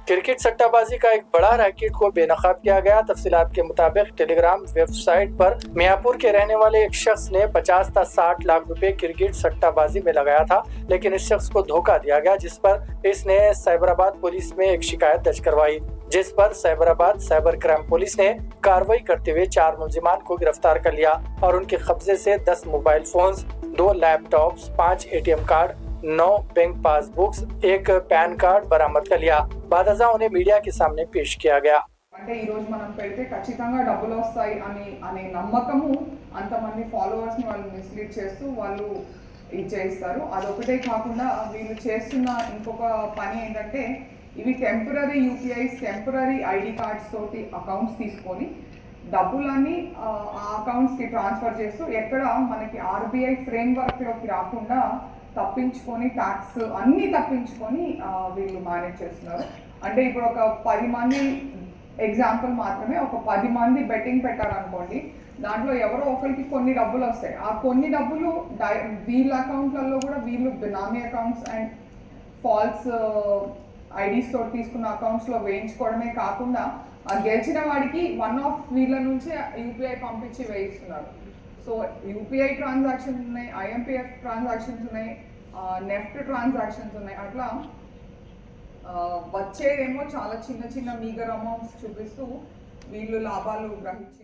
Cricket सट्टाबाजी का एक बड़ा रैकेट को बेनकाब किया गया। तफसीलात के मुताबिक टेलीग्राम वेबसाइट पर मियाँपुर के रहने वाले एक शख्स ने 50 से 60 लाख रुपए क्रिकेट सट्टाबाजी में लगाया था, लेकिन इस शख्स को धोखा दिया गया, जिस पर इसने साइबराबाद पुलिस में एक शिकायत दर्ज करवाई, जिस पर साइबराबाद साइबर क्राइम पुलिस ने कार्रवाई करते हुए 4 मुलजिमान को गिरफ्तार कर लिया और उनके कब्जे से 10 mobile phones, 2 laptops, 5 ATM card, 9 bank passbooks, 1 pan card बरामद कर लिया। बादजा उन्हें मीडिया के सामने पेश किया गया। అంటే ఈ రోజు మనం పెడితే ఖచ్చితంగా డబ్బులు వస్తాయి అనే నమ్మకము అంతమంది ఫాలోవర్స్ని వాళ్ళు మిస్లీడ్ చేస్తూ వాళ్ళు ఇచ్చేస్తారు. అదొకటే కాకుండా వీళ్ళు చేస్తున్న ఇంకొక పని ఏంటంటే ఇవి temporary UPIs, temporary ID cards తోటి అకౌంట్స్ తీసుకొని డబ్బులన్నీ ఆ అకౌంట్స్కి ట్రాన్స్ఫర్ చేస్తూ ఎక్కడ మనకి ఆర్బీఐ ఫ్రేమ్వర్క్లోకి రాకుండా తప్పించుకొని ట్యాక్స్ అన్నీ తప్పించుకొని వీళ్ళు మేనేజ్ చేస్తున్నారు. అంటే ఇప్పుడు ఒక 10 మంది ఎగ్జాంపుల్ మాత్రమే, ఒక 10 మంది బెట్టింగ్ పెట్టారనుకోండి, దాంట్లో ఎవరో ఒకరికి కొన్ని డబ్బులు వస్తాయి. ఆ కొన్ని డబ్బులు వీళ్ళ అకౌంట్లలో కూడా వీళ్ళు బినామీ అకౌంట్స్ అండ్ ఫాల్స్ ఐడీస్ తోటి తీసుకున్న అకౌంట్స్లో వేయించుకోవడమే కాకుండా ఆ గెలిచిన వాడికి వన్ ఆఫ్ వీళ్ళ నుంచి యూపీఐ పంపించి వేయిస్తున్నారు. సో యూపీఐ ట్రాన్సాక్షన్స్ ఉన్నాయి, ఐఎంపీఎఫ్ ట్రాన్సాక్షన్స్ ఉన్నాయి, నెఫ్ట్ ట్రాన్సాక్షన్స్ ఉన్నాయి. అట్లా వచ్చేదేమో చాలా చిన్న చిన్న మీగర్ అమౌంట్స్ చూపిస్తూ వీళ్ళు లాభాలు గ్రహించి